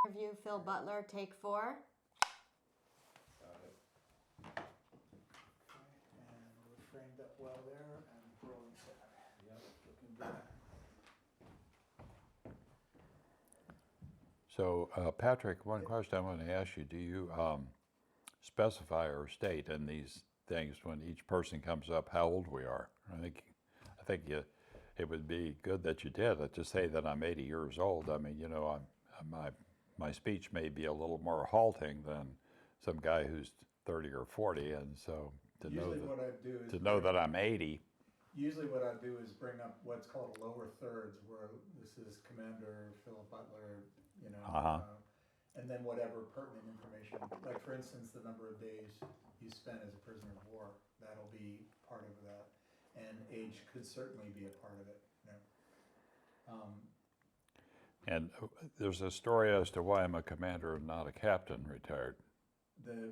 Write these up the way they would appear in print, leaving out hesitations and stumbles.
Interview Phil Butler, take 4. Got it. And we're framed up well there and rolling set. Yep. Looking good. So, Patrick, one question I want to ask you: do you specify or state in these things when each person comes up how old we are? I think it would be good that you did. To say that I'm 80 years old, I mean, my speech may be a little more halting than some guy who's 30 or 40, and so Usually what I do is to know that I'm 80. Usually what I do is bring up what's called lower thirds, where this is Commander Philip Butler, and then whatever pertinent information, like for instance, the number of days you spent as a prisoner of war, that'll be part of that. And age could certainly be a part of it. And there's a story as to why I'm a commander and not a captain retired.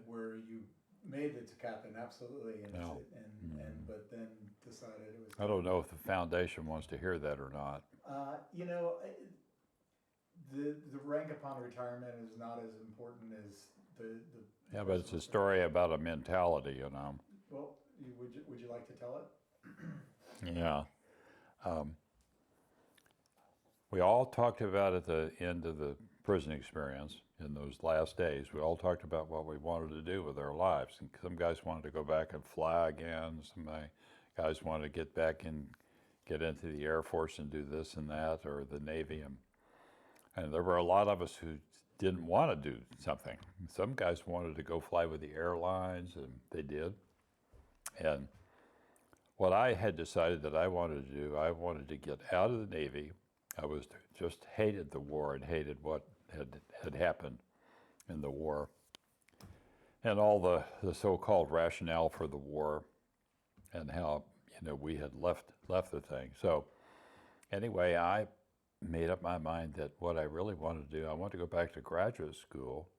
Where you made it to captain, absolutely, No. But then decided it was. I don't know if the foundation wants to hear that or not. The rank upon retirement is not as important as the. Yeah, but it's a story about a mentality, Well, would you like to tell it? Yeah. We all talked about at the end of the prison experience, in those last days, we all talked about what we wanted to do with our lives. And some guys wanted to go back and fly again. Some guys wanted to get back and get into the Air Force and do this and that, or the Navy. And there were a lot of us who didn't want to do something. Some guys wanted to go fly with the airlines, and they did. And what I had decided that I wanted to do, I wanted to get out of the Navy. I just hated the war and hated what had happened in the war and all the so-called rationale for the war and how we had left the thing. So anyway, I made up my mind that what I really wanted to do, I wanted to go back to graduate school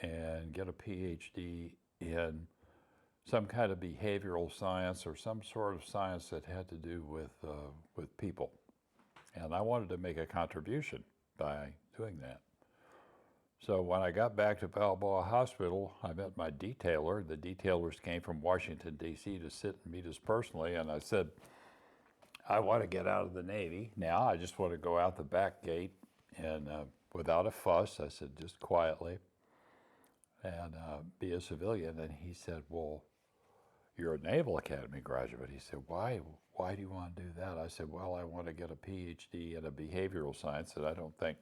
and get a PhD in some kind of behavioral science or some sort of science that had to do with people. And I wanted to make a contribution by doing that. So when I got back to Balboa Hospital, I met my detailer. The detailers came from Washington, D.C. to sit and meet us personally, and I said, I want to get out of the Navy now. I just want to go out the back gate and without a fuss, I said, just quietly, and be a civilian. And he said, well, you're a Naval Academy graduate. He said, why do you want to do that? I said, well, I want to get a PhD in a behavioral science, and I don't think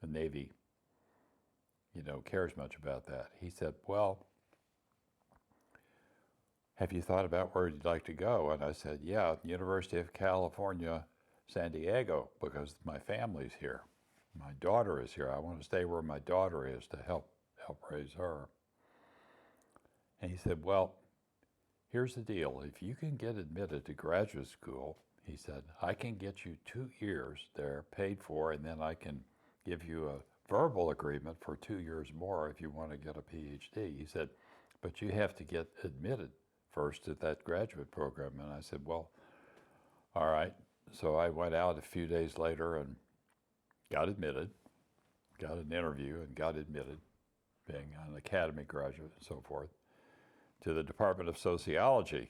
the Navy, cares much about that. He said, well, have you thought about where you'd like to go? And I said, yeah, University of California, San Diego, because my family's here. My daughter is here. I want to stay where my daughter is to help raise her. And he said, well, here's the deal. If you can get admitted to graduate school, he said, I can get you 2 years there paid for, and then I can give you a verbal agreement for 2 years more if you want to get a PhD. He said, but you have to get admitted first to that graduate program. And I said, well, all right. So I went out a few days later and got admitted, got an interview and got admitted, being an academy graduate and so forth, to the Department of Sociology,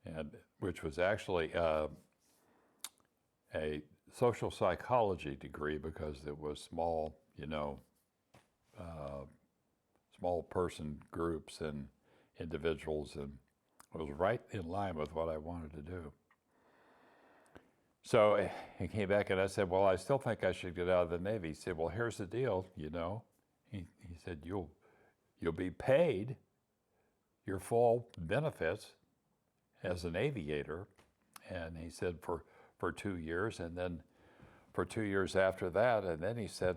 and which was actually a social psychology degree because it was small, small person groups and individuals, and it was right in line with what I wanted to do. So he came back and I said, well, I still think I should get out of the Navy. He said, well, here's the deal, He said, you'll be paid your full benefits as an aviator. And he said for 2 years, and then for 2 years after that. And then he said,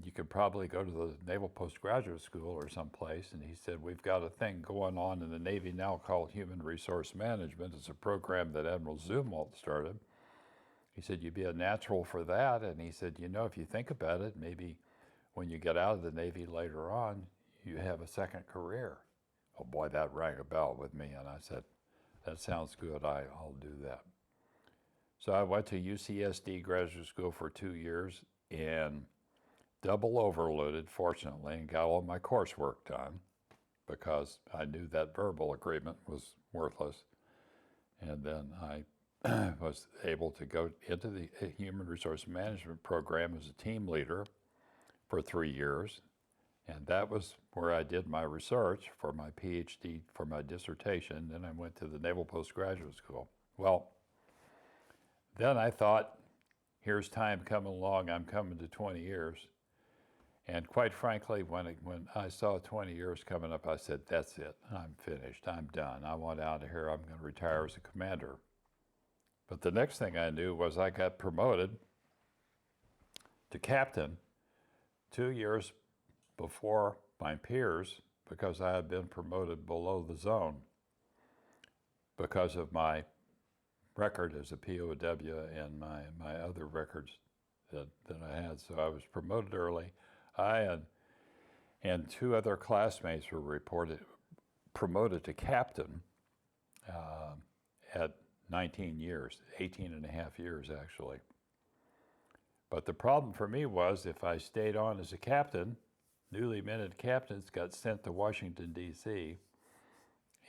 you could probably go to the Naval Postgraduate School or someplace. And he said, we've got a thing going on in the Navy now called Human Resource Management. It's a program that Admiral Zumwalt started. He said, you'd be a natural for that. And he said, if you think about it, maybe when you get out of the Navy later on, you have a second career. Oh boy, that rang a bell with me. And I said, that sounds good, I'll do that. So I went to UCSD graduate school for 2 years and double overloaded, fortunately, and got all my coursework done because I knew that verbal agreement was worthless. And then I was able to go into the human resource management program as a team leader for 3 years. And that was where I did my research for my PhD, for my dissertation. Then I went to the Naval Postgraduate School. Well, then I thought, here's time coming along. I'm coming to 20 years. And quite frankly, when I saw 20 years coming up, I said, that's it. I'm finished. I'm done. I want out of here. I'm going to retire as a commander. But the next thing I knew was I got promoted to captain 2 years before my peers because I had been promoted below the zone because of my record as a POW and my other records that I had. So I was promoted early. I and 2 other classmates were promoted to captain at 19 years, 18 and a half years actually. But the problem for me was if I stayed on as a captain, newly minted captains got sent to Washington, D.C.,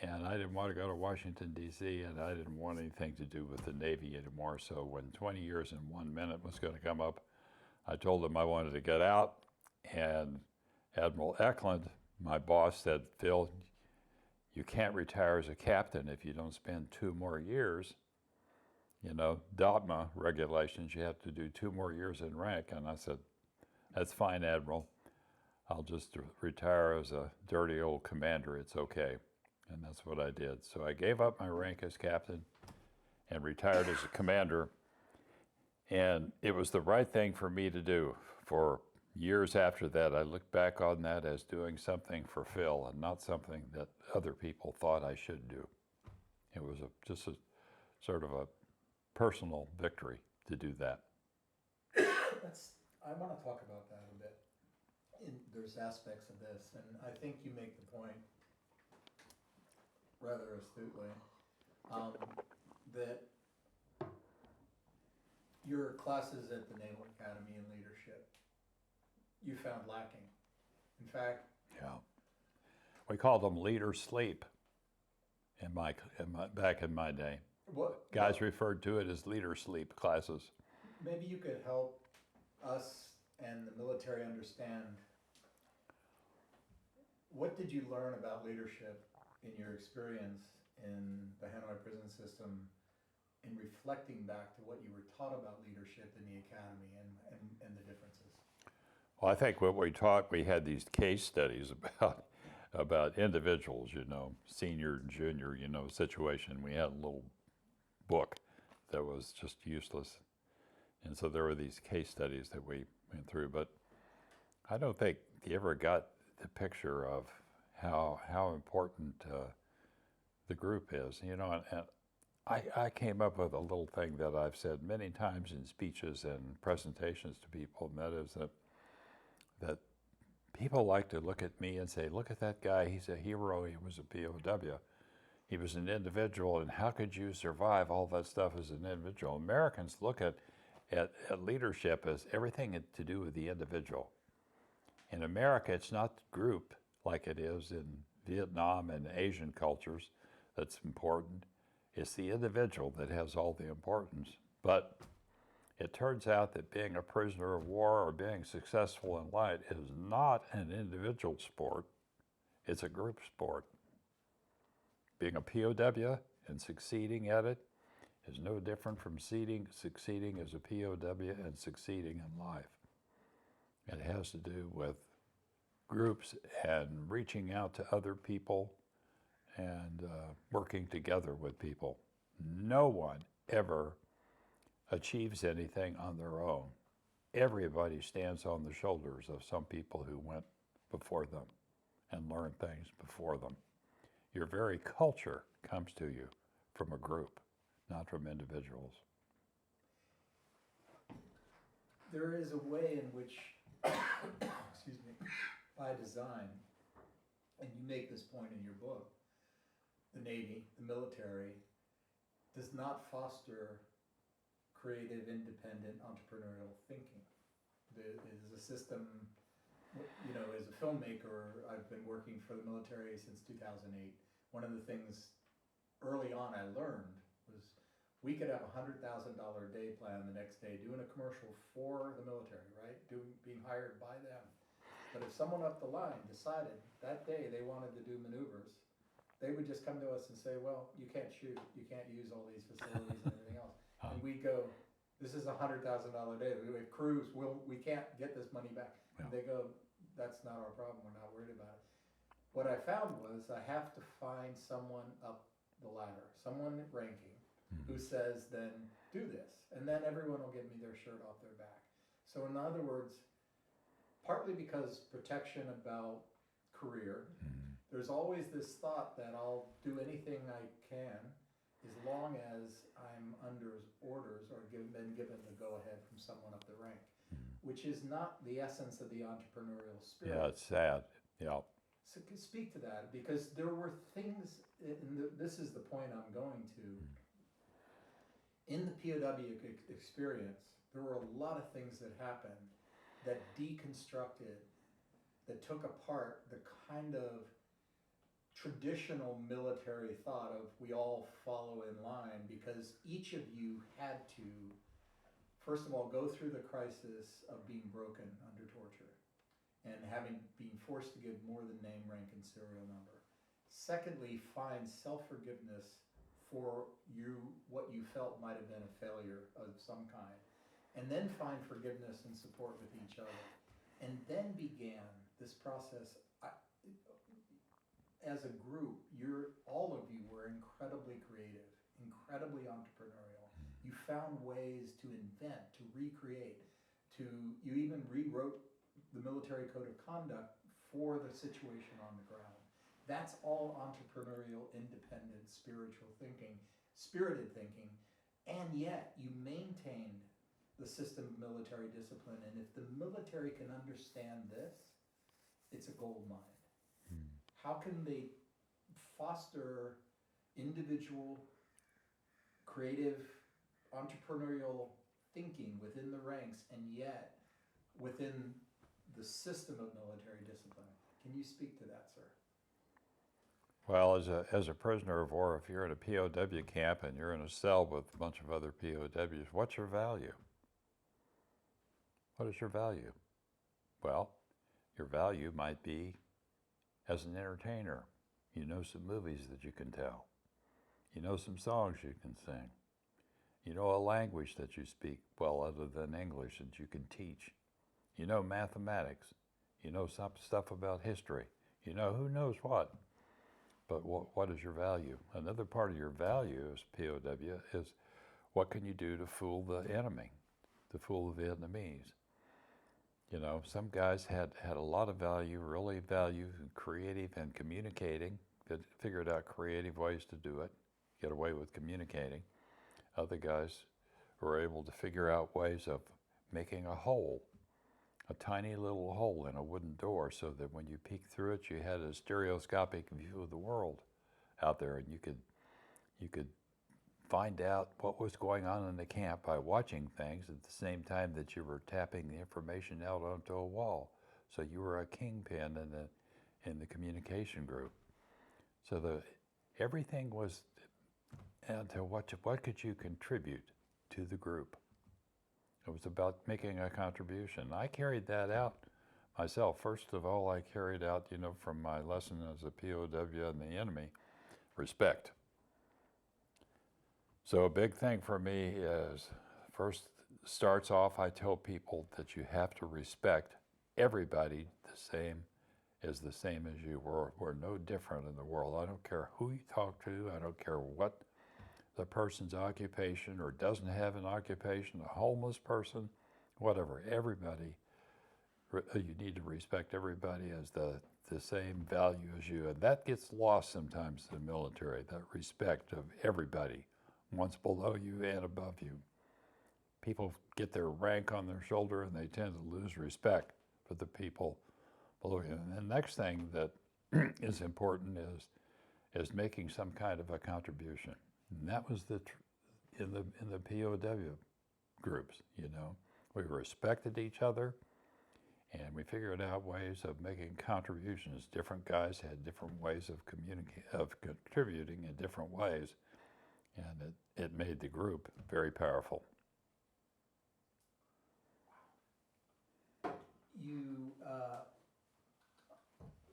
and I didn't want to go to Washington, D.C., and I didn't want anything to do with the Navy anymore. So when 20 years and 1 minute was going to come up, I told them I wanted to get out, and Admiral Eklund, my boss, said, Phil, you can't retire as a captain if you don't spend 2 more years. You know, DOTMA regulations, you have to do 2 more years in rank. And I said, that's fine, Admiral. I'll just retire as a dirty old commander. It's okay. And that's what I did. So I gave up my rank as captain and retired as a commander. And it was the right thing for me to do. For years after that, I look back on that as doing something for Phil and not something that other people thought I should do. It was just a sort of a personal victory to do that. I want to talk about that a bit. There's aspects of this, and I think you make the point rather astutely, that your classes at the Naval Academy in leadership, you found lacking. In fact, Yeah, we called them leader sleep back in my day. Guys referred to it as leader sleep classes. Maybe you could help us and the military understand, what did you learn about leadership in your experience in the Hanoi prison system in reflecting back to what you were taught about leadership in the academy and the differences? Well, I think what we taught, we had these case studies about individuals, you know, senior and junior, you know, situation. We had a little book that was just useless. And so there were these case studies that we went through, but I don't think you ever got the picture of how important the group is, you know. And I came up with a little thing that I've said many times in speeches and presentations to people, and that is that people like to look at me and say, look at that guy, he's a hero, he was a POW. He was an individual, and how could you survive all that stuff as an individual? Americans look at leadership as everything to do with the individual. In America, it's not the group like it is in Vietnam and Asian cultures that's important. It's the individual that has all the importance. But it turns out that being a prisoner of war or being successful in life is not an individual sport. It's a group sport. Being a POW and succeeding at it is no different from succeeding as a POW and succeeding in life. It has to do with groups and reaching out to other people and working together with people. No one ever achieves anything on their own. Everybody stands on the shoulders of some people who went before them and learned things before them. Your very culture comes to you from a group, not from individuals. There is a way in which, excuse me, by design, and you make this point in your book, the Navy, the military, does not foster creative, independent, entrepreneurial thinking. is a system, you know, as a filmmaker, I've been working for the military since 2008. One of the things early on I learned was we could have $100,000 day plan the next day doing a commercial for the military, right? Being hired by them. But if someone up the line decided that day they wanted to do maneuvers, they would just come to us and say, well, you can't shoot, you can't use all these facilities and everything else. And we go, this is $100,000 day. We have crews, we can't get this money back. And they go, that's not our problem, we're not worried about it. What I found was I have to find someone up the ladder, someone ranking, who says, then do this. And then everyone will give me their shirt off their back. So in other words, partly because protection about career, there's always this thought that I'll do anything I can as long as I'm under orders or been given the go-ahead from someone up the rank, which is not the essence of the entrepreneurial spirit. Yeah, it's sad. Yeah. So speak to that, because there were things, and this is the point I'm going to, in the POW experience, there were a lot of things that happened that deconstructed, that took apart the kind of traditional military thought of we all follow in line, because each of you had to, first of all, go through the crisis of being broken under torture and being forced to give more than name, rank, and serial number. Secondly, find self-forgiveness for what you felt might have been a failure of some kind. And then find forgiveness and support with each other. And then began this process. As a group, all of you were incredibly creative, incredibly entrepreneurial. You found ways to invent, to recreate, you even rewrote the military code of conduct for the situation on the ground. That's all entrepreneurial, independent, spirited thinking, and yet you maintained the system of military discipline. And if the military can understand this, it's a gold mine. How can they foster individual, creative, entrepreneurial thinking within the ranks, and yet within the system of military discipline? Can you speak to that, sir? Well, as a prisoner of war, if you're in a POW camp and you're in a cell with a bunch of other POWs, what's your value? What is your value? Well, your value might be as an entertainer. You know some movies that you can tell. You know some songs you can sing. You know a language that you speak well other than English that you can teach. You know mathematics. You know some stuff about history. You know who knows what. But what is your value? Another part of your value as POW is what can you do to fool the enemy, to fool the Vietnamese. You know, some guys had a lot of value, really value, creative and communicating, that figured out creative ways to do it, get away with communicating. Other guys were able to figure out ways of making a hole, a tiny little hole in a wooden door, so that when you peeked through it, you had a stereoscopic view of the world out there, and you could find out what was going on in the camp by watching things at the same time that you were tapping the information out onto a wall. So you were a kingpin in the communication group. So everything was to what could you contribute to the group. It was about making a contribution. I carried that out myself. First of all, I carried out, from my lesson as a POW and the enemy, respect. So a big thing for me is, first starts off, I tell people that you have to respect everybody the same as you. We're no different in the world. I don't care who you talk to. I don't care what the person's occupation or doesn't have an occupation, a homeless person, whatever. Everybody, you need to respect everybody as the same value as you. And that gets lost sometimes in the military, that respect of everybody, one's below you and above you. People get their rank on their shoulder and they tend to lose respect for the people below you. And the next thing that is important is making some kind of a contribution. And that was in the POW groups, We respected each other. we figured out ways of making contributions. Different guys had different ways of contributing in different ways, and it made the group very powerful. You,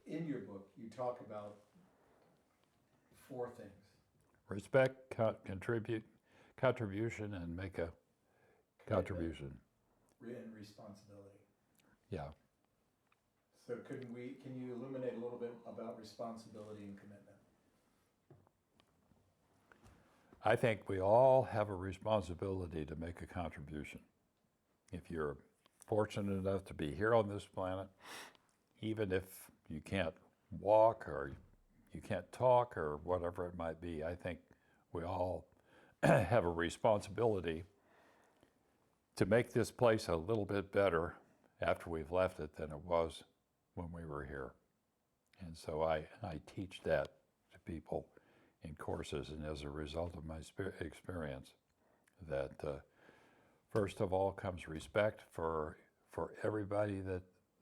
in your book, you talk about 4 things. Respect, contribution, and make a contribution. And responsibility. Yeah. So can you illuminate a little bit about responsibility and commitment? I think we all have a responsibility to make a contribution. If you're fortunate enough to be here on this planet, even if you can't walk or you can't talk or whatever it might be, I think we all have a responsibility to make this place a little bit better after we've left it than it was when we were here. And so I teach that to people in courses, and as a result of my experience, that first of all comes respect for everybody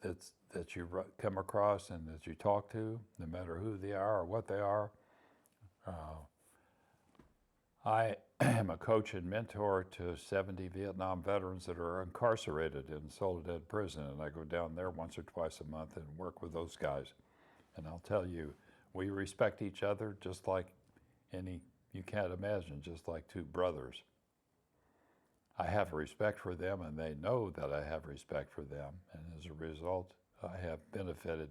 that you come across and that you talk to, no matter who they are or what they are. I am a coach and mentor to 70 Vietnam veterans that are incarcerated in Soledad Prison, and I go down there once or twice a month and work with those guys. And I'll tell you, we respect each other just like you can't imagine, just like 2 brothers. I have respect for them, and they know that I have respect for them, and as a result, I have benefited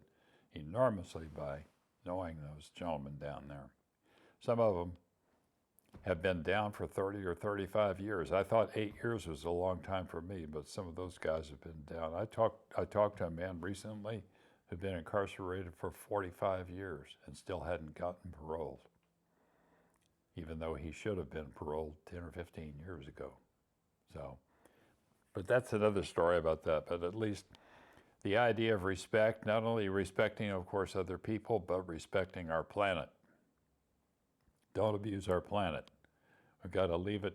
enormously by knowing those gentlemen down there. Some of them have been down for 30 or 35 years. I thought 8 years was a long time for me, but some of those guys have been down. I talked to a man recently who'd been incarcerated for 45 years and still hadn't gotten paroled, even though he should have been paroled 10 or 15 years ago. So, but that's another story about that. But at least the idea of respect, not only respecting, of course, other people, but respecting our planet. Don't abuse our planet. We've got to leave it,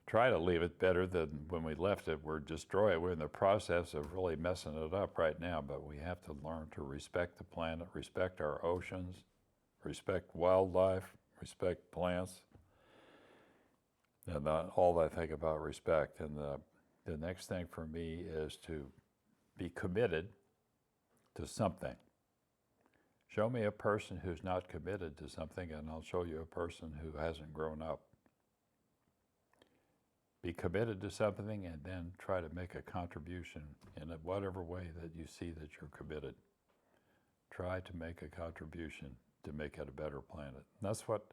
try to leave it better than when we left it. We're destroying. We're in the process of really messing it up right now, but we have to learn to respect the planet, respect our oceans, respect wildlife, respect plants, and all I think about respect. And the next thing for me is to be committed to something. Show me a person who's not committed to something, and I'll show you a person who hasn't grown up. Be committed to something and then try to make a contribution in whatever way that you see that you're committed. Try to make a contribution to make it a better planet. And that's what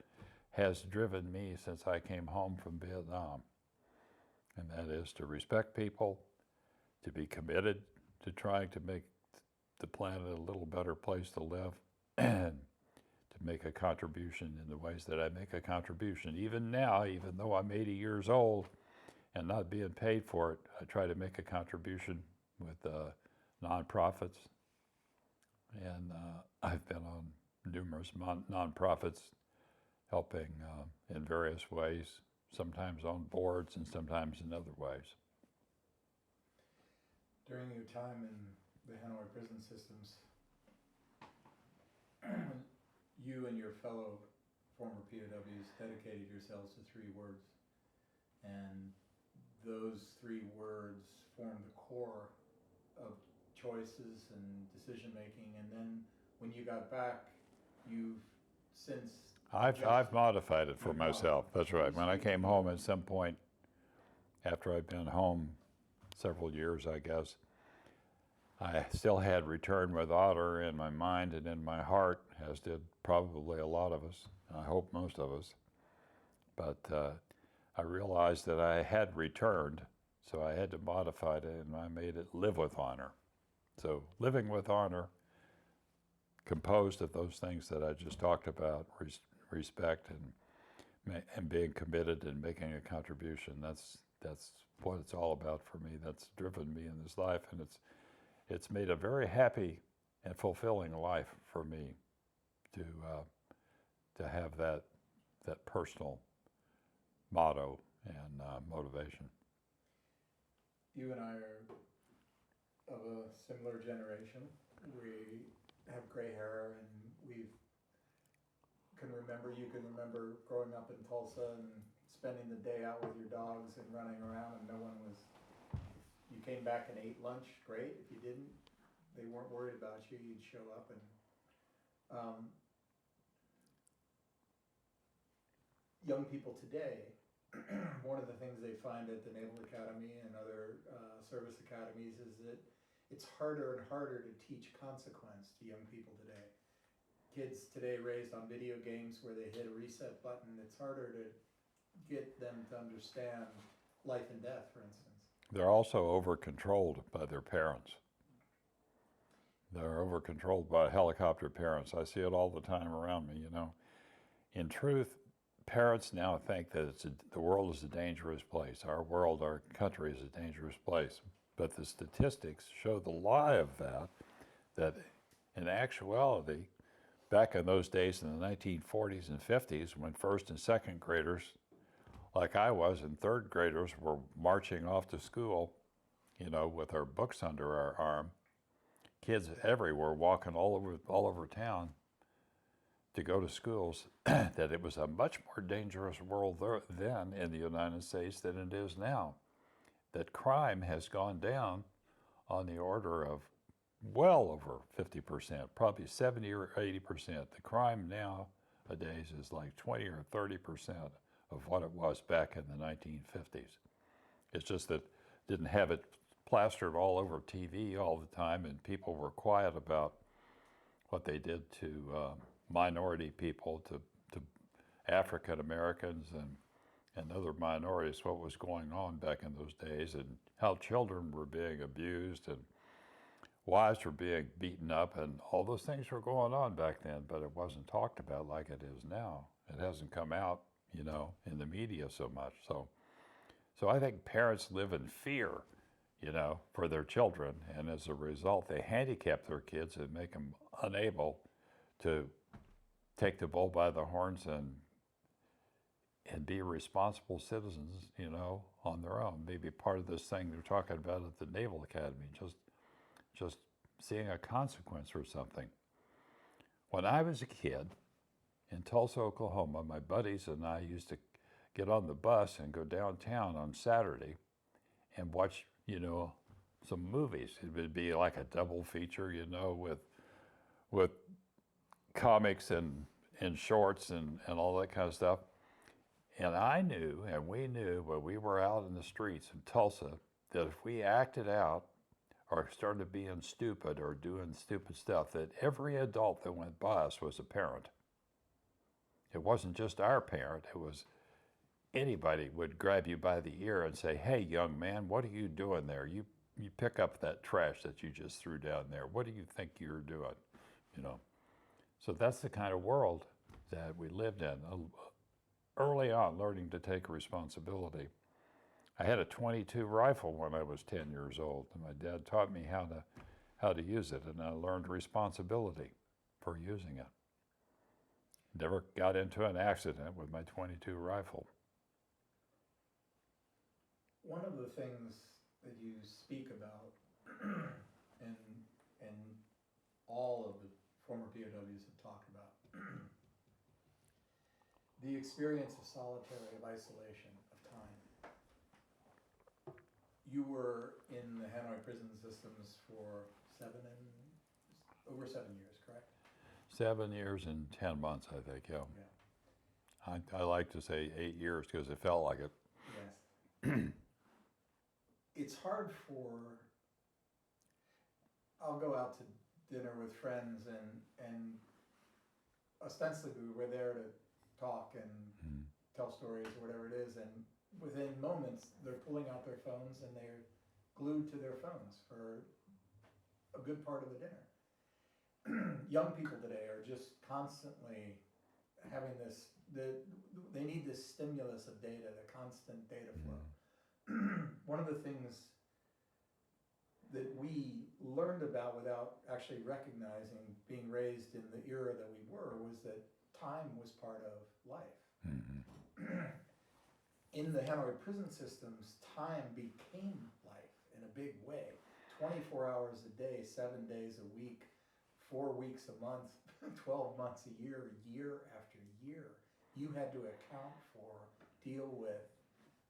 has driven me since I came home from Vietnam. And that is to respect people, to be committed to trying to make the planet a little better place to live, and to make a contribution in the ways that I make a contribution. Even now, even though I'm 80 years old and not being paid for it, I try to make a contribution with nonprofits. And I've been on numerous nonprofits helping in various ways, sometimes on boards and sometimes in other ways. During your time in the Hanoi prison systems, you and your fellow former POWs dedicated yourselves to 3 words, and those 3 words form the core of choices and decision making. And then when you got back, you've since I've modified it for myself. That's right. When I came home at some point, after I'd been home several years, I guess, I still had Return with Otter in my mind and in my heart, as did probably a lot of us. I hope most of us. But I realized that I had returned, so I had to modify it, and I made it Live with Honor. So living with honor, composed of those things that I just talked about, respect and being committed and making a contribution. That's what it's all about for me. That's driven me in this life, and it's made a very happy and fulfilling life for me to have that personal motto and motivation. You and I are of a similar generation. We have gray hair, and you can remember growing up in Tulsa and spending the day out with your dogs and running around, and no one was, if you came back and ate lunch, great. If you didn't, they weren't worried about you. You'd show up. And young people today, one of the things they find at the Naval Academy and other service academies is that it's harder and harder to teach consequence to young people today. Kids today raised on video games where they hit a reset button, it's harder to get them to understand life and death, for instance. They're also over-controlled by their parents. They're over-controlled by helicopter parents. I see it all the time around me, you know. In truth, parents now think that the world is a dangerous place. Our world, our country is a dangerous place. But the statistics show the lie of that in actuality, back in those days in the 1940s and 50s, when first and second graders, like I was, and third graders were marching off to school, you know, with our books under our arm, kids everywhere walking all over town to go to schools, that it was a much more dangerous world then in the United States than it is now. That crime has gone down on the order of well over 50%, probably 70 or 80%. The crime nowadays is like 20 or 30% of what it was back in the 1950s. It's just that didn't have it plastered all over TV all the time, and people were quiet about what they did to minority people, to African Americans and other minorities, what was going on back in those days, and how children were being abused and wives were being beaten up, and all those things were going on back then, but it wasn't talked about like it is now. It hasn't come out, you know, in the media so much. So I think parents live in fear, you know, for their children, and as a result, they handicap their kids and make them unable to take the bull by the horns and be responsible citizens, you know, on their own. Maybe part of this thing they're talking about at the Naval Academy, just seeing a consequence or something. When I was a kid in Tulsa, Oklahoma, my buddies and I used to get on the bus and go downtown on Saturday and watch, you know, some movies. It would be like a double feature, you know, with comics and shorts and all that kind of stuff. And I knew, and we knew when we were out in the streets in Tulsa, that if we acted out or started being stupid or doing stupid stuff, that every adult that went by us was a parent. It wasn't just our parent, it was anybody would grab you by the ear and say, "Hey, young man, what are you doing there? You pick up that trash that you just threw down there. What do you think you're doing?" You know. So that's the kind of world that we lived in. Early on, learning to take responsibility. I had a .22 rifle when I was 10 years old, and my dad taught me how to use it, and I learned responsibility for using it. Never got into an accident with my .22 rifle. One of the things that you speak about, and all of the former POWs have talked about, the experience of solitary, of isolation, of time. You were in the Hanoi prison systems for over 7 years, correct? 7 years and 10 months, I think, yeah. Yeah. I like to say 8 years because it felt like it. Yes. It's hard I'll go out to dinner with friends and ostensibly we were there to talk and tell stories or whatever it is, and within moments they're pulling out their phones and they're glued to their phones for a good part of the dinner. Young people today are just constantly having they need this stimulus of data, the constant data flow. One of the things that we learned about without actually recognizing, being raised in the era that we were, was that time was part of life. In the Hanoi prison systems, time became life in a big way. 24 hours a day, 7 days a week, 4 weeks a month, 12 months a year, year after year. You had to account for, deal with,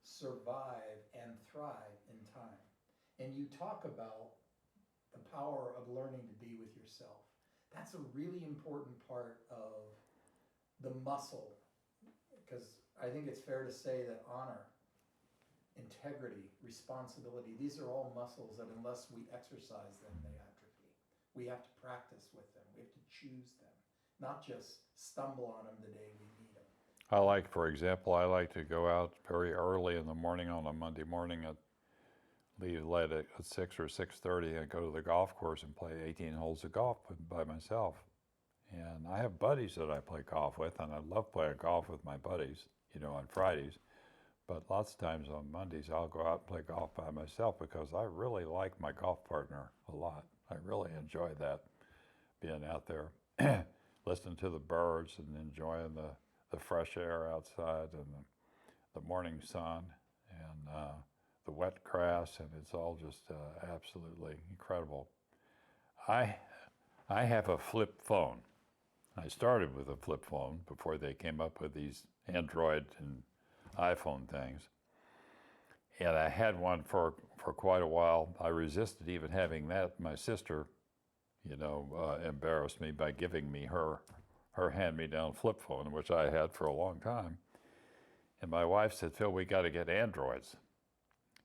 survive, and thrive in time. And you talk about the power of learning to be with yourself. That's a really important part of the muscle, because I think it's fair to say that honor, integrity, responsibility, these are all muscles that unless we exercise them, they atrophy. We have to practice with them. We have to choose them, not just stumble on them the day we need them. I like, for example, I like to go out very early in the morning on a Monday morning and leave late at 6 or 6:30 and go to the golf course and play 18 holes of golf by myself. And I have buddies that I play golf with, and I love playing golf with my buddies, you know, on Fridays. But lots of times on Mondays, I'll go out and play golf by myself because I really like my golf partner a lot. I really enjoy that, being out there, listening to the birds and enjoying the fresh air outside and the morning sun and the wet grass, and it's all just absolutely incredible. I have a flip phone. I started with a flip phone before they came up with these Android and iPhone things. And I had one for quite a while. I resisted even having that. My sister, you know, embarrassed me by giving me her hand-me-down flip phone, which I had for a long time. And my wife said, Phil, we got to get Androids.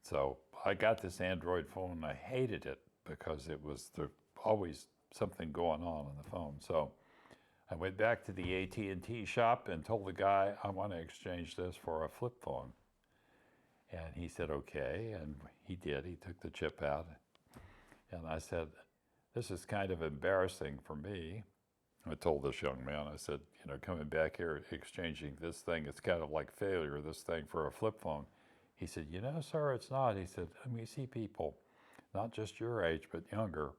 So I got this Android phone, and I hated it because it was always something going on the phone. So I went back to the AT&T shop and told the guy, I want to exchange this for a flip phone. And he said, okay, and he did. He took the chip out. And I said, this is kind of embarrassing for me. I told this young man, I said, you know, coming back here, exchanging this thing, it's kind of like failure, this thing for a flip phone. He said, you know, sir, it's not. He said, we see people, not just your age, but younger,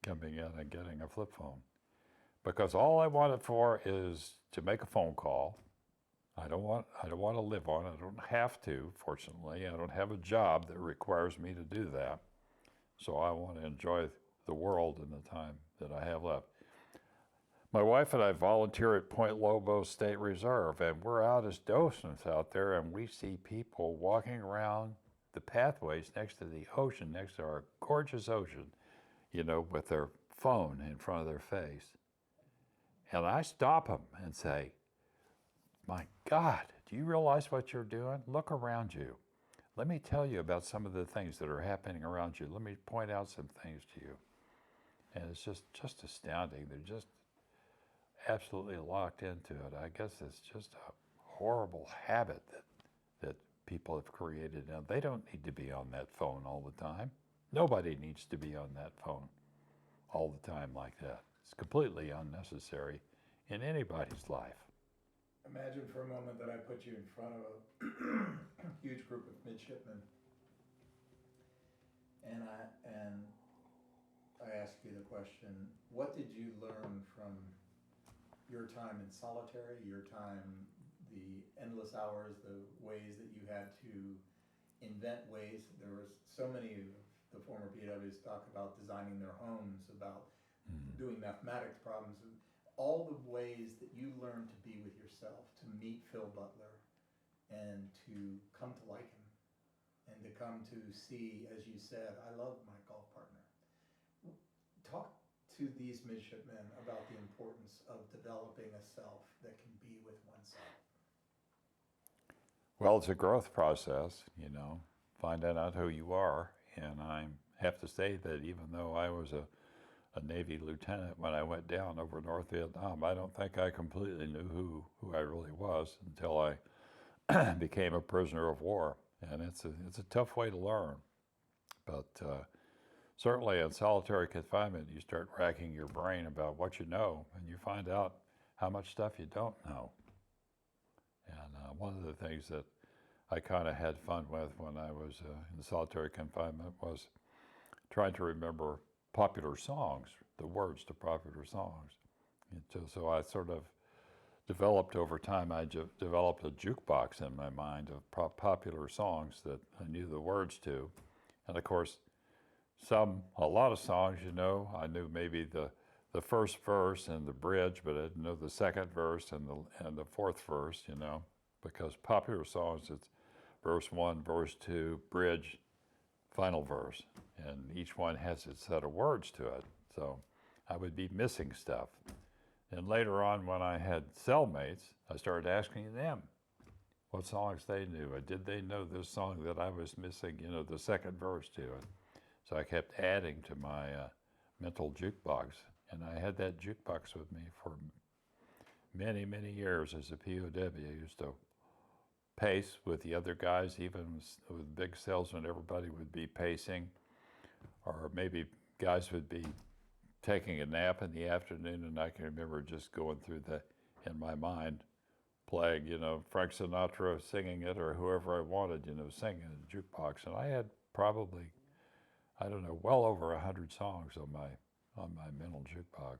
coming in and getting a flip phone. Because all I want it for is to make a phone call. I don't want to live on it. I don't have to, fortunately. I don't have a job that requires me to do that. So I want to enjoy the world in the time that I have left. My wife and I volunteer at Point Lobos State Reserve, and we're out as docents out there, and we see people walking around the pathways next to the ocean, next to our gorgeous ocean, you know, with their phone in front of their face. And I stop them and say, my God, do you realize what you're doing? Look around you. Let me tell you about some of the things that are happening around you. Let me point out some things to you. And it's just astounding. They're just absolutely locked into it. I guess it's just a horrible habit that people have created. Now, they don't need to be on that phone all the time. Nobody needs to be on that phone all the time like that. It's completely unnecessary in anybody's life. Imagine for a moment that I put you in front of a huge group of midshipmen, and I ask you the question, what did you learn from your time in solitary, your time, the endless hours, the ways that you had to invent ways? There was so many of the former PWs talk about designing their homes, about doing mathematics problems, all the ways that you learned to be with yourself, to meet Phil Butler and to come to like him and to come to see, as you said, I love my golf partner. Talk to these midshipmen about the importance of developing a self that can be with oneself. Well, it's a growth process, you know, finding out who you are. And I have to say that even though I was a Navy lieutenant when I went down over North Vietnam, I don't think I completely knew who I really was until I became a prisoner of war. And it's a tough way to learn. But certainly in solitary confinement, you start racking your brain about what you know, and you find out how much stuff you don't know. And one of the things that I kind of had fun with when I was in solitary confinement was trying to remember popular songs, the words to popular songs. And so I sort of developed over time, I developed a jukebox in my mind of popular songs that I knew the words to. And of course, a lot of songs, you know, I knew maybe the first verse and the bridge, but I didn't know the second verse and the fourth verse, you know, because popular songs, it's verse 1, verse 2, bridge, final verse, and each one has its set of words to it. So I would be missing stuff. And later on, when I had cellmates, I started asking them what songs they knew. Did they know this song that I was missing, you know, the second verse to it? So I kept adding to my mental jukebox. And I had that jukebox with me for many, many years as a POW. I used to pace with the other guys, even with big cells when everybody would be pacing, or maybe guys would be taking a nap in the afternoon, and I can remember just going through in my mind, playing, you know, Frank Sinatra singing it, or whoever I wanted, you know, singing in the jukebox. And I had probably, I don't know, well over 100 songs on my mental jukebox.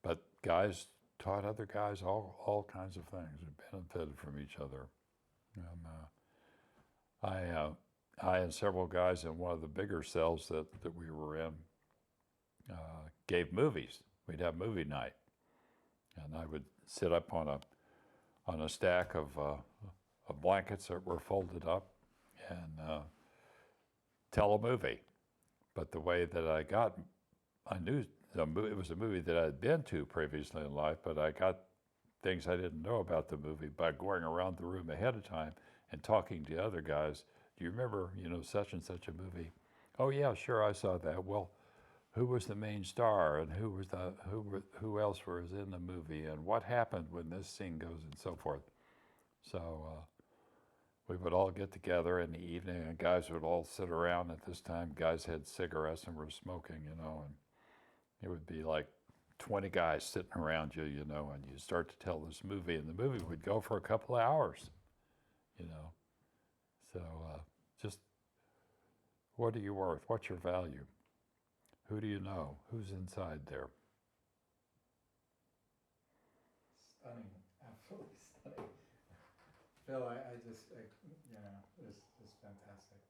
But guys taught other guys all kinds of things and benefited from each other. I and several guys in one of the bigger cells that we were in gave movies. We'd have movie night, and I would sit up on a stack of blankets that were folded up and tell a movie. But the way that I knew it was a movie that I had been to previously in life, but I got things I didn't know about the movie by going around the room ahead of time and talking to other guys. Do you remember, you know, such and such a movie? Oh yeah, sure, I saw that. Well, who was the main star, and who else was in the movie, and what happened when this scene goes, and so forth. So we would all get together in the evening, and guys would all sit around. At this time, guys had cigarettes and were smoking, you know, and it would be like 20 guys sitting around you, you know, and you start to tell this movie, and the movie would go for a couple of hours, you know. So just, what are you worth? What's your value? Who do you know? Who's inside there? Stunning, absolutely stunning. Phil, you know, it's just fantastic.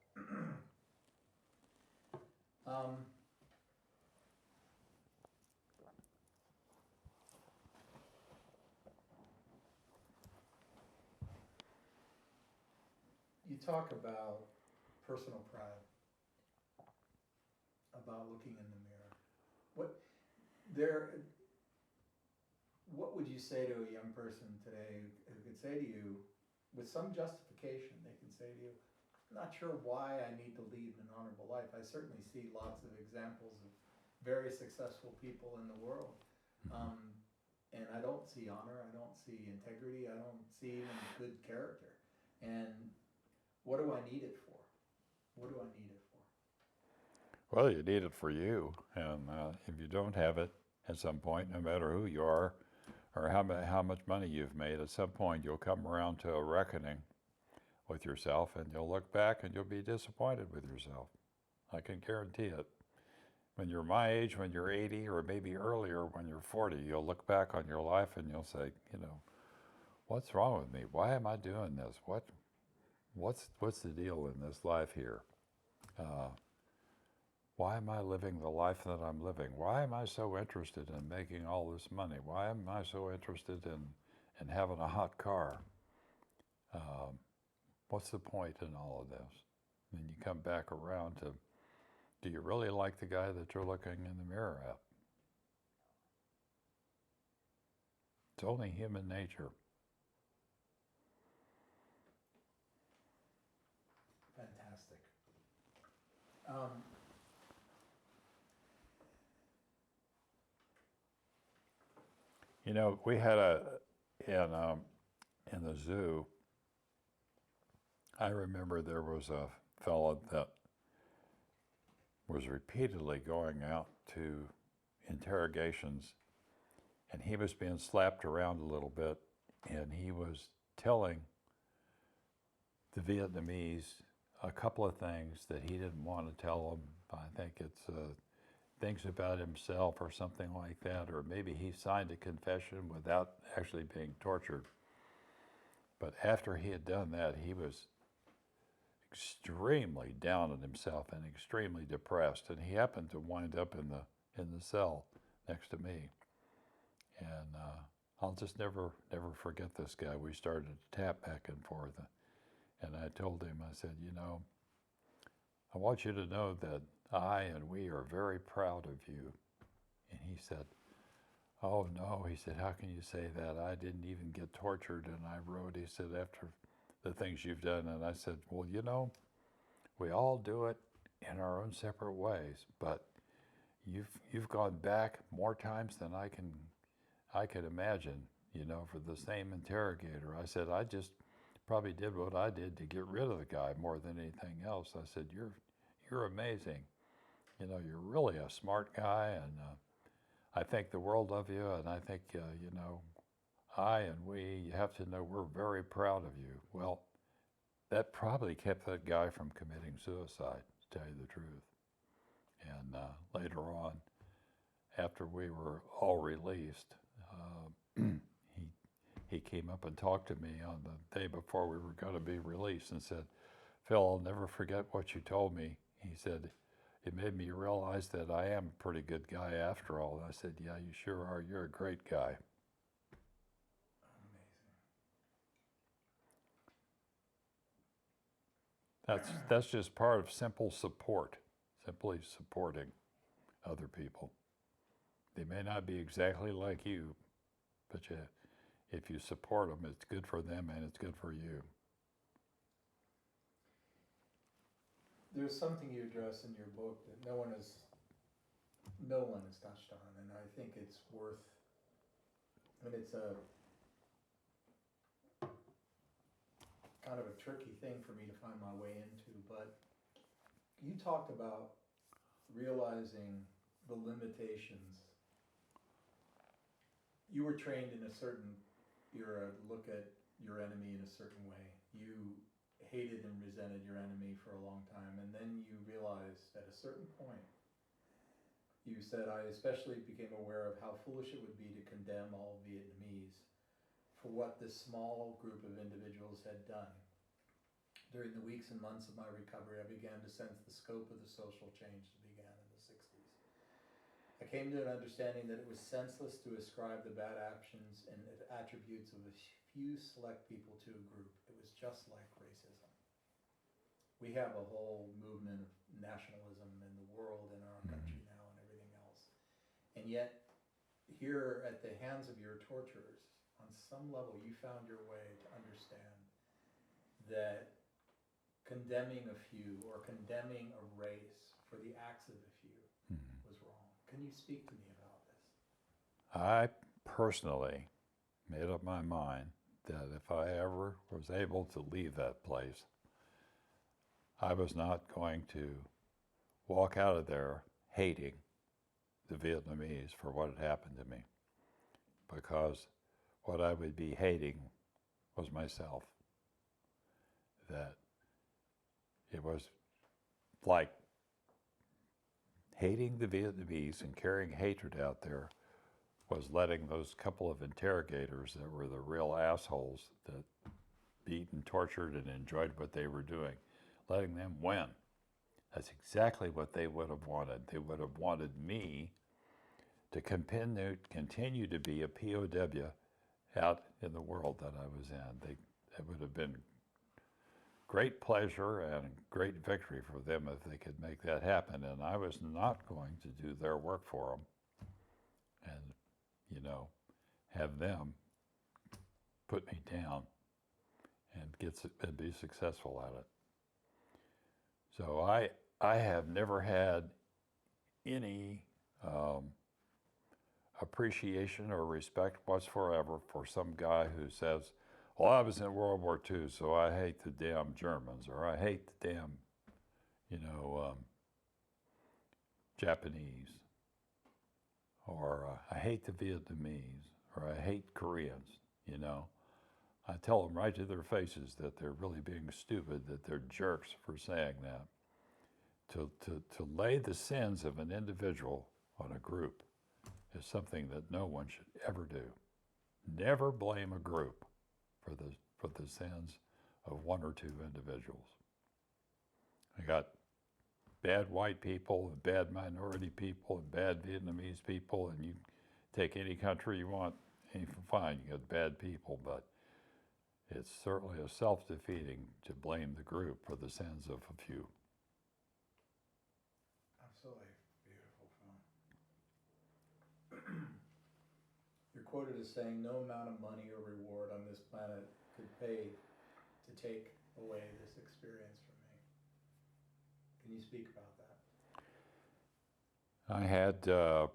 You talk about personal pride, about looking in the mirror. What would you say to a young person today who could say to you, with some justification, they can say to you, I'm not sure why I need to lead an honorable life. I certainly see lots of examples of very successful people in the world. And I don't see honor, I don't see integrity, I don't see even good character. And what do I need it for? What do I need it for? Well, you need it for you, and if you don't have it at some point, no matter who you are or how much money you've made, at some point you'll come around to a reckoning with yourself, and you'll look back and you'll be disappointed with yourself. I can guarantee it. When you're my age, when you're 80, or maybe earlier when you're 40, you'll look back on your life and you'll say, you know, what's wrong with me? Why am I doing this? What's the deal in this life here? Why am I living the life that I'm living? Why am I so interested in making all this money? Why am I so interested in having a hot car? What's the point in all of this? And you come back around to, do you really like the guy that you're looking in the mirror at? It's only human nature. Fantastic. You know, we had in the zoo, I remember there was a fellow that was repeatedly going out to interrogations, and he was being slapped around a little bit, and he was telling the Vietnamese a couple of things that he didn't want to tell them. I think it's things about himself or something like that, or maybe he signed a confession without actually being tortured. But after he had done that, he was extremely down on himself and extremely depressed, and he happened to wind up in the cell next to me. And I'll just never forget this guy. We started to tap back and forth, and I told him, I said, you know, I want you to know that I and we are very proud of you. And he said, oh no, he said, how can you say that? I didn't even get tortured, and I wrote, he said, after the things you've done. And I said, well, you know, we all do it in our own separate ways, but you've gone back more times than I can imagine, you know, for the same interrogator. I said, I just probably did what I did to get rid of the guy more than anything else. I said, you're amazing. You know, you're really a smart guy, and I think the world of you, and I think, you know, I and we, you have to know we're very proud of you. Well, that probably kept that guy from committing suicide, to tell you the truth. And later on, after we were all released, he came up and talked to me on the day before we were going to be released and said, Phil, I'll never forget what you told me. He said, it made me realize that I am a pretty good guy after all. And I said, yeah, you sure are. You're a great guy. That's just part of simple support, simply supporting other people. They may not be exactly like you, but if you support them, it's good for them and it's good for you. There's something you address in your book that no one has touched on, and I think it's worth, I mean, it's a kind of a tricky thing for me to find my way into, but you talked about realizing the limitations. You were trained in a certain era to look at your enemy in a certain way. You hated and resented your enemy for a long time, and then you realized at a certain point, you said, I especially became aware of how foolish it would be to condemn all Vietnamese for what this small group of individuals had done. During the weeks and months of my recovery, I began to sense the scope of the social change that began in the 60s. I came to an understanding that it was senseless to ascribe the bad actions and attributes of a few select people to a group. It was just like racism. We have a whole movement of nationalism in the world, in our country now, and everything else. And yet, here at the hands of your torturers, on some level, you found your way to understand that condemning a few or condemning a race for the acts of a few was wrong. Can you speak to me about this? I personally made up my mind that if I ever was able to leave that place, I was not going to walk out of there hating the Vietnamese for what had happened to me, because what I would be hating was myself. That it was like hating the Vietnamese and carrying hatred out there was letting those couple of interrogators that were the real assholes that beat and tortured and enjoyed what they were doing, letting them win. That's exactly what they would have wanted. They would have wanted me to continue to be a POW out in the world that I was in. It would have been great pleasure and great victory for them if they could make that happen, and I was not going to do their work for them and, you know, have them put me down and be successful at it. So I have never had any appreciation or respect whatsoever for some guy who says, well, I was in World War II, so I hate the damn Germans, or I hate the damn, you know, Japanese, or I hate the Vietnamese, or I hate Koreans, you know. I tell them right to their faces that they're really being stupid, that they're jerks for saying that. To lay the sins of an individual on a group is something that no one should ever do. Never blame a group for the sins of one or two individuals. I got bad white people, and bad minority people, and bad Vietnamese people, and you take any country you want, and you can find you got bad people, but it's certainly a self-defeating to blame the group for the sins of a few. Absolutely beautiful film. You're quoted as saying, "No amount of money or reward on this planet could pay to take away this experience from me." Can you speak about that? I had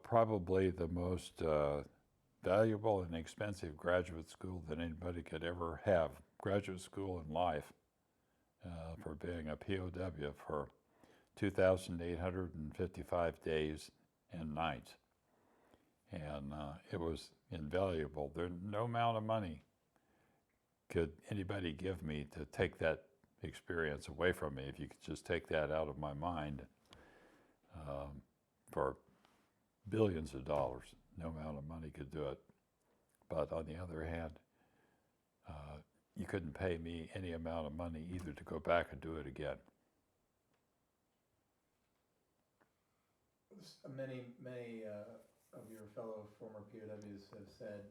probably the most valuable and expensive graduate school that anybody could ever have. Graduate school in life for being a POW for 2,855 days and nights. And it was invaluable. There no amount of money could anybody give me to take that experience away from me. If you could just take that out of my mind for billions of dollars, no amount of money could do it. But on the other hand, you couldn't pay me any amount of money either to go back and do it again. Many of your fellow former POWs have said,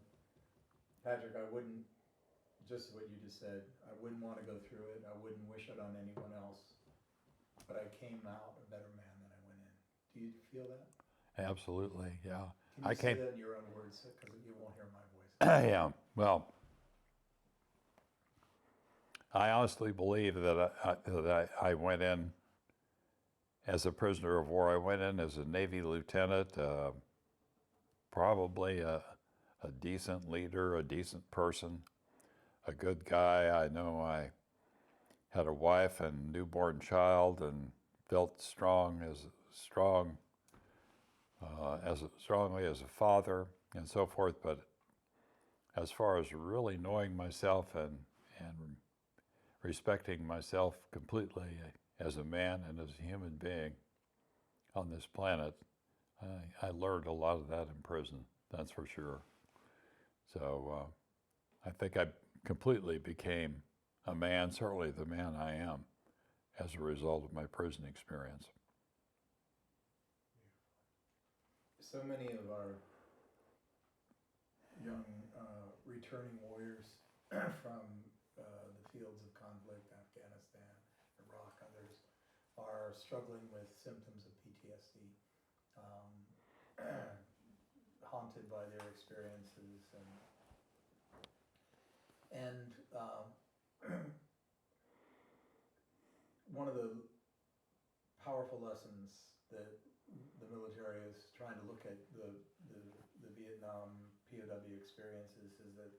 "Patrick, I wouldn't," just what you just said, "I wouldn't want to go through it. I wouldn't wish it on anyone else. But I came out a better man than I went in." Do you feel that? Absolutely, yeah. Can you I say came. that in your own words, because you won't hear my voice? Yeah. Well, I honestly believe that I went in as a prisoner of war. I went in as a Navy lieutenant, probably a decent leader, a decent person, a good guy. I know I had a wife and newborn child and felt strongly as a father and so forth. But as far as really knowing myself and respecting myself completely as a man and as a human being on this planet, I learned a lot of that in prison, that's for sure. So I think I completely became a man, certainly the man I am, as a result of my prison experience. So many of our young returning warriors from the fields of conflict, Afghanistan, Iraq, others, are struggling with symptoms of PTSD, haunted by their experiences, and one of the powerful lessons that the military is trying to look at the Vietnam POW experiences is that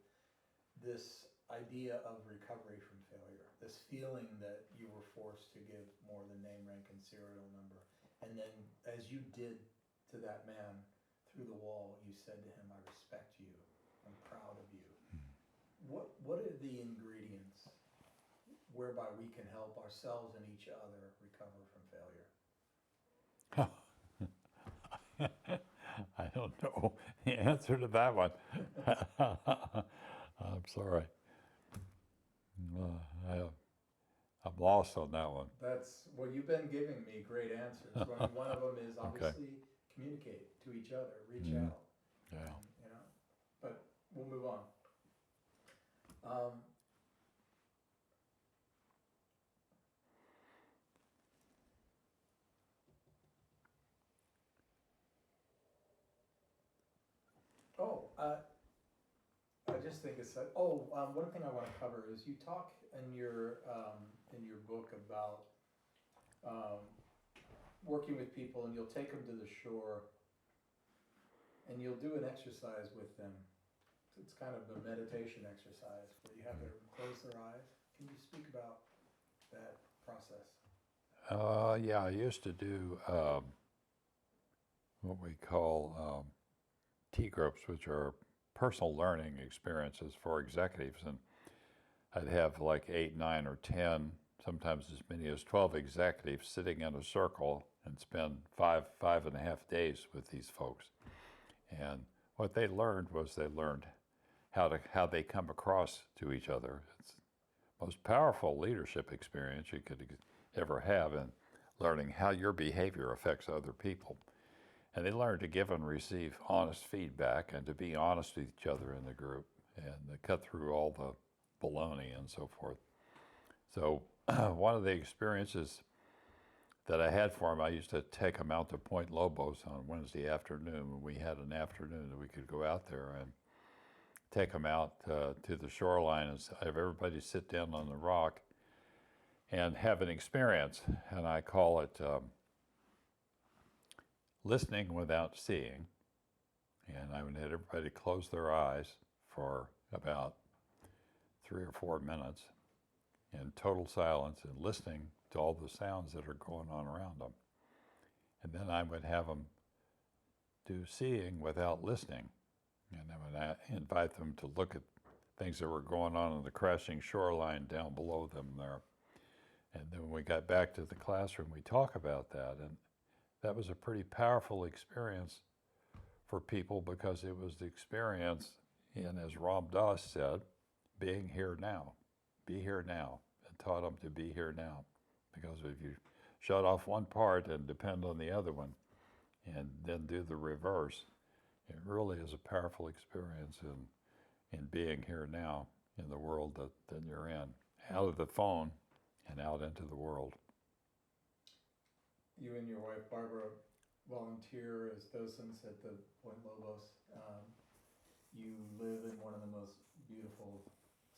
this idea of recovery from failure, this feeling that you were forced to give more than name, rank, and serial number, and then as you did to that man through the wall, you said to him, "I respect you, I'm proud of you." What are the ingredients whereby we can help ourselves and each other recover from failure? I don't know the answer to that one. I'm sorry. I'm lost on that one. Well, you've been giving me great answers. One of them is obviously communicate to each other, reach out. Yeah. But we'll move on. I just think it's one thing I want to cover is you talk in your book about working with people, and you'll take them to the shore and you'll do an exercise with them. It's kind of a meditation exercise where you have them close their eyes. Can you speak about that process? Yeah, I used to do what we call T-groups, which are personal learning experiences for executives. And I'd have like 8, 9, or 10, sometimes as many as 12 executives sitting in a circle and spend 5.5 days with these folks. And what they learned how they come across to each other. It's the most powerful leadership experience you could ever have. And learning how your behavior affects other people. And they learn to give and receive honest feedback and to be honest with each other in the group and to cut through all the baloney and so forth. So one of the experiences that I had for them, I used to take them out to Point Lobos on Wednesday afternoon when we had an afternoon that we could go out there and take them out to the shoreline and have everybody sit down on the rock and have an experience. And I call it listening without seeing. And I would have everybody close their eyes for about 3 or 4 minutes in total silence and listening to all the sounds that are going on around them. And then I would have them do seeing without listening. And I would invite them to look at things that were going on in the crashing shoreline down below them there. And then when we got back to the classroom, we talk about that. And that was a pretty powerful experience for people because it was the experience in, as Ram Dass said, being here now. Be here now. And taught them to be here now. Because if you shut off one part and depend on the other one and then do the reverse, it really is a powerful experience in being here now in the world that you're in. Out of the phone and out into the world. You and your wife Barbara volunteer as docents at the Point Lobos. You live in one of the most beautiful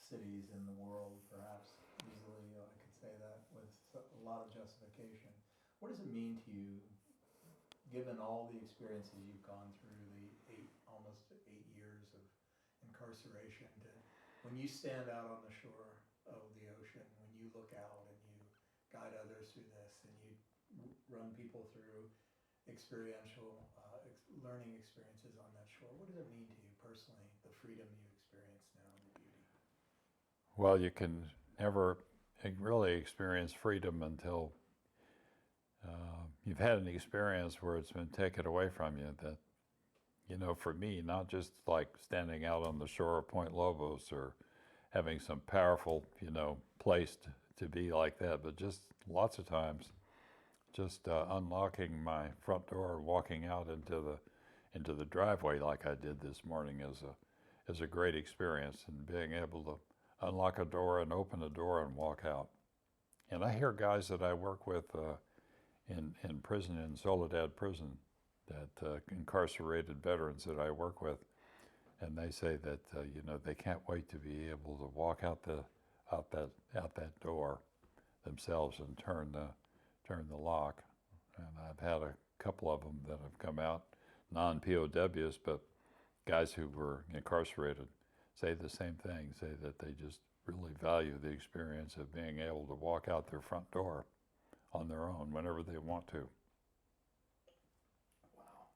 cities in the world, perhaps easily, I could say that with a lot of justification. What does it mean to you, given all the experiences you've gone through, the almost 8 years of incarceration, when you stand out on the shore of the ocean, when you look out and you guide others through this and you run people through experiential learning experiences on that shore, what does it mean to you personally, the freedom you experience now and the beauty? Well, you can never really experience freedom until you've had an experience where it's been taken away from you. That, you know, for me, not just like standing out on the shore of Point Lobos or having some powerful, you know, place to be like that, but just lots of times just unlocking my front door and walking out into the driveway like I did this morning is a great experience, and being able to unlock a door and open a door and walk out. And I hear guys that I work with in prison, in Soledad prison, that incarcerated veterans that I work with, and they say that you know, they can't wait to be able to walk out that door themselves and turn the lock. And I've had a couple of them that have come out, non-POWs, but guys who were incarcerated say the same thing, say that they just really value the experience of being able to walk out their front door on their own whenever they want to. Wow.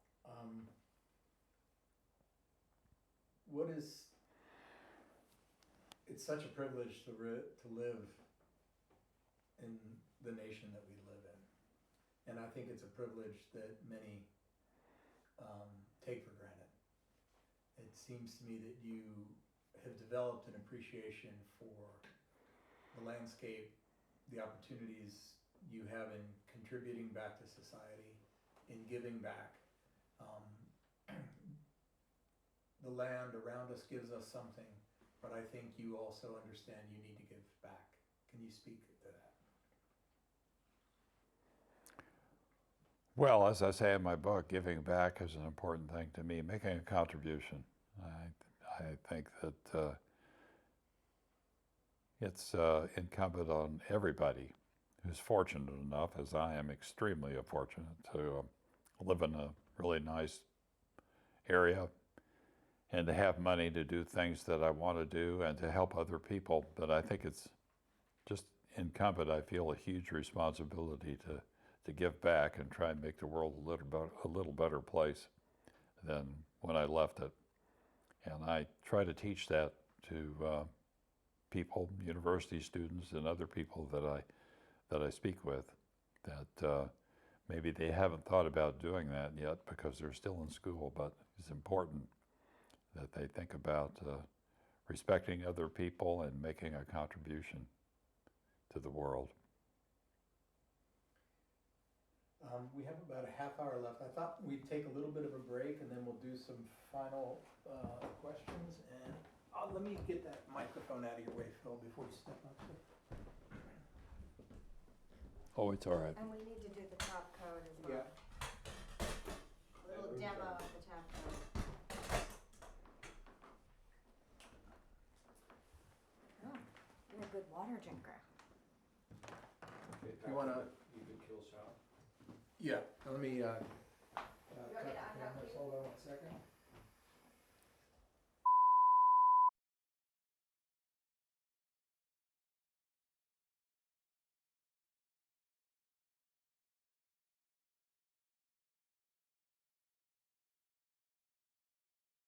It's such a privilege to live in the nation that we live in. And I think it's a privilege that many take for granted. It seems to me that you have developed an appreciation for the landscape, the opportunities you have in contributing back to society, in giving back. The land around us gives us something, but I think you also understand you need to give back. Can you speak to that? Well, as I say in my book, giving back is an important thing to me, making a contribution. I think that it's incumbent on everybody who's fortunate enough, as I am extremely fortunate, to live in a really nice area and to have money to do things that I want to do and to help other people. But I think it's just incumbent, I feel a huge responsibility to give back and try and make the world a little better place than when I left it. And I try to teach that to people, university students, and other people that I speak with, that maybe they haven't thought about doing that yet because they're still in school, but it's important that they think about respecting other people and making a contribution to the world. We have about a half hour left. I thought we'd take a little bit of a break and then we'll do some final questions. And let me get that microphone out of your way, Phil, before you step up there. Oh, it's all right. And we need to do the top coat as well. Yeah. Little demo of the top coat. Oh, you're a good water drinker. Okay, You wanna- You could kill shot. Yeah, let me